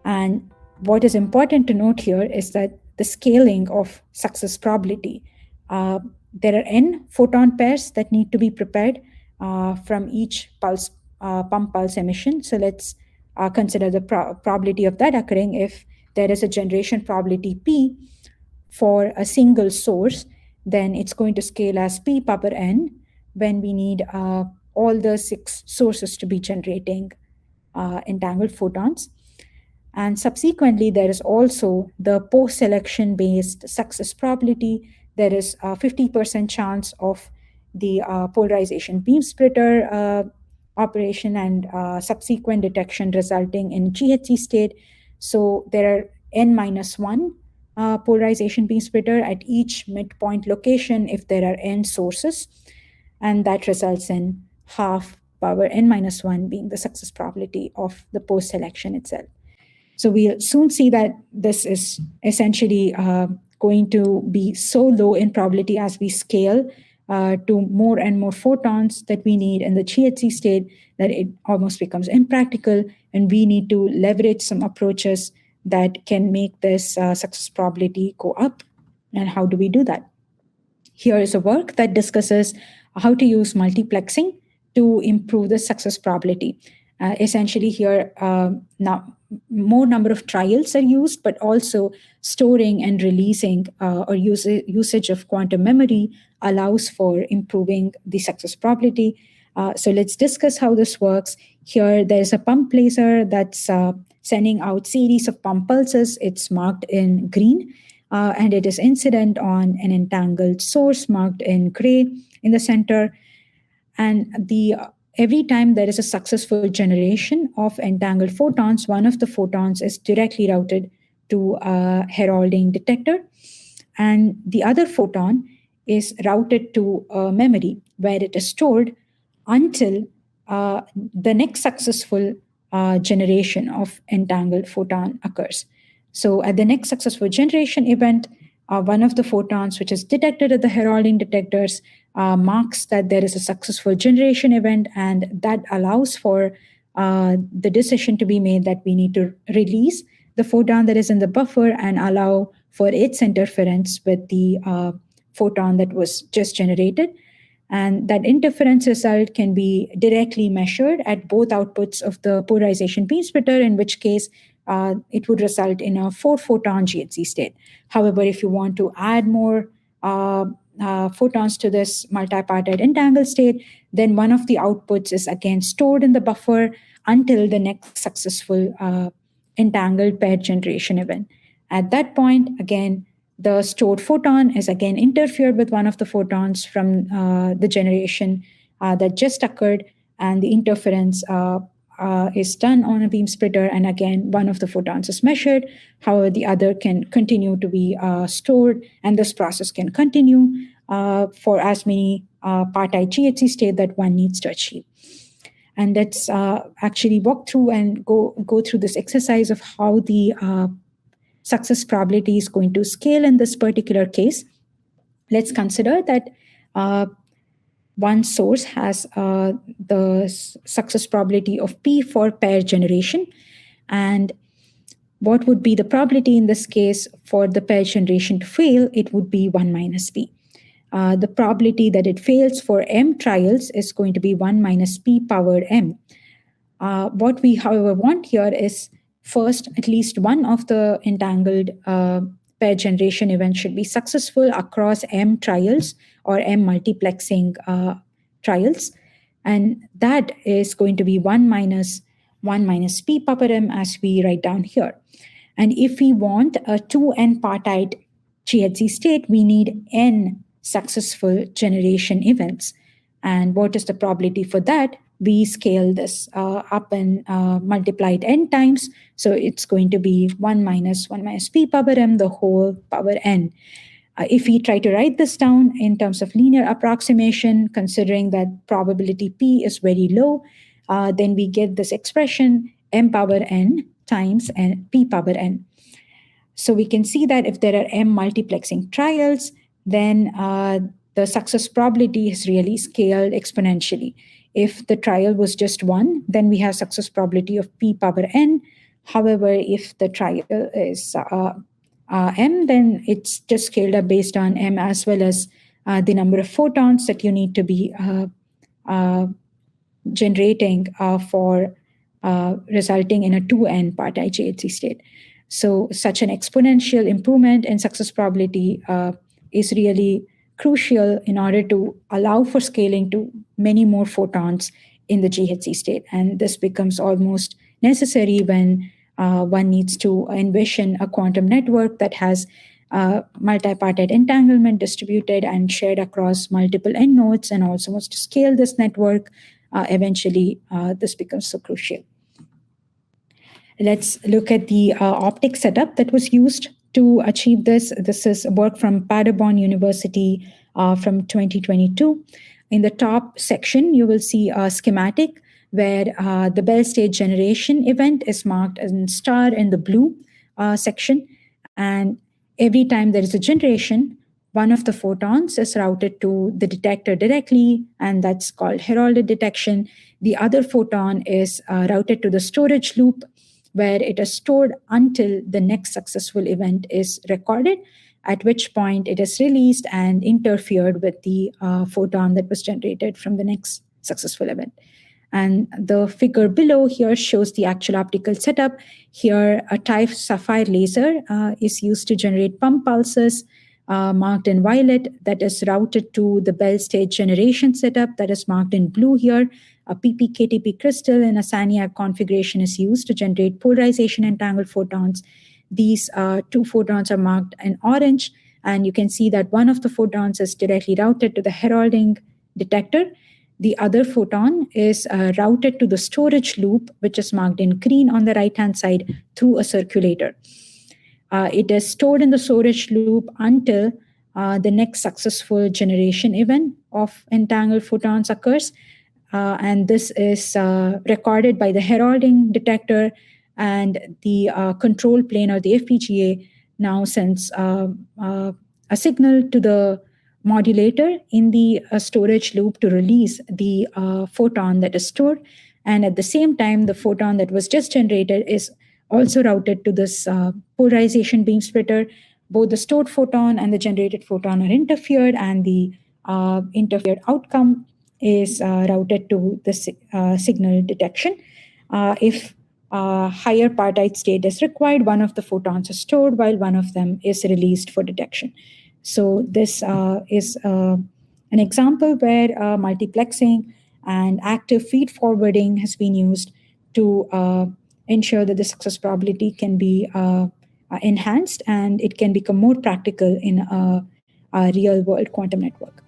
And what is important to note here is that the scaling of success probability. There are n photon pairs that need to be prepared from each pump pulse emission. So let's consider the probability of that occurring if there is a generation probability P for a single source, then it's going to scale as P power n when we need all the 6 sources to be generating entangled photons. And subsequently, there is also the post-selection based success probability. There is a 50% chance of the polarization beam splitter operation and subsequent detection resulting in GHZ state. So there are n minus 1 polarization beam splitter at each midpoint location if there are n sources. And that results in half power n minus 1 being the success probability of the post-selection itself. So we'll soon see that this is essentially going to be so low in probability as we scale to more and more photons that we need in the GHZ state that it almost becomes impractical, and we need to leverage some approaches that can make this success probability go up. And how do we do that? Here is a work that discusses how to use multiplexing to improve the success probability. Essentially here, now more number of trials are used, but also storing and releasing or usage of quantum memory allows for improving the success probability. So let's discuss how this works. Here, there's a pump laser that's sending out series of pump pulses. It's marked in green, and it is incident on an entangled source marked in gray in the center. And every time there is a successful generation of entangled photons, one of the photons is directly routed to a heralding detector, and the other photon is routed to a memory where it is stored until the next successful generation of entangled photon occurs. So at the next successful generation event, one of the photons which is detected at the heralding detectors marks that there is a successful generation event, and that allows for the decision to be made that we need to release the photon that is in the buffer and allow for its interference with the photon that was just generated. And that interference result can be directly measured at both outputs of the polarization beam splitter, in which case it would result in a 4-photon GHZ state. However, if you want to add more photons to this multipartite entangled state, then one of the outputs is again stored in the buffer until the next successful entangled pair generation event. At that point, again, the stored photon is again interfered with one of the photons from the generation that just occurred, and the interference is done on a beam splitter, and again, one of the photons is measured. However, the other can continue to be stored, and this process can continue for as many partite GHZ state that one needs to achieve. And let's actually walk through and go through this exercise of how the success probability is going to scale in this particular case. Let's consider that one source has the success probability of P for pair generation. And what would be the probability in this case for the pair generation to fail? It would be 1 minus P. The probability that it fails for M trials is going to be 1 minus P power M. What we, however, want here is first, at least one of the entangled pair generation events should be successful across M trials or M multiplexing trials. And that is going to be 1 minus P power M as we write down here. And if we want a 2n partite GHZ state, we need n successful generation events. And what is the probability for that? We scale this up and multiply it n times. So it's going to be 1 minus P power M, the whole power n. If we try to write this down in terms of linear approximation, considering that probability P is very low, then we get this expression M power n times P power n. So we can see that if there are M multiplexing trials, then the success probability is really scaled exponentially. If the trial was just one, then we have success probability of P power n. However, if the trial is m, then it's just scaled up based on m as well as the number of photons that you need to be generating for resulting in a 2n partite GHZ state. So such an exponential improvement in success probability is really crucial in order to allow for scaling to many more photons in the GHZ state. And this becomes almost necessary when one needs to envision a quantum network that has multipartite entanglement distributed and shared across multiple end nodes, and also wants to scale this network. Eventually, this becomes so crucial. Let's look at the optics setup that was used to achieve this. This is work from Paderborn University from 2022. In the top section, you will see a schematic where the Bell stage generation event is marked as a star in the blue section. And every time there is a generation, one of the photons is routed to the detector directly, and that's called heralded detection. The other photon is routed to the storage loop, where it is stored until the next successful event is recorded, at which point it is released and interfered with the photon that was generated from the next successful event. And the figure below here shows the actual optical setup. Here, a TIFE sapphire laser is used to generate pump pulses marked in violet that is routed to the Bell stage generation setup that is marked in blue here. A PPKTP crystal in a SANIAC configuration is used to generate polarization entangled photons. These two photons are marked in orange, and you can see that one of the photons is directly routed to the heralding detector. The other photon is routed to the storage loop, which is marked in green on the right-hand side through a circulator. It is stored in the storage loop until the next successful generation event of entangled photons occurs. And this is recorded by the heralding detector, and the control plane or the FPGA now sends a signal to the modulator in the storage loop to release the photon that is stored. And at the same time, the photon that was just generated is also routed to this polarization beam splitter. Both the stored photon and the generated photon are interfered, and the interfered outcome is routed to the signal detection. If higher partite state is required, one of the photons is stored while one of them is released for detection. So this is an example where multiplexing and active feed forwarding has been used to ensure that the success probability can be enhanced and it can become more practical in a real-world quantum network.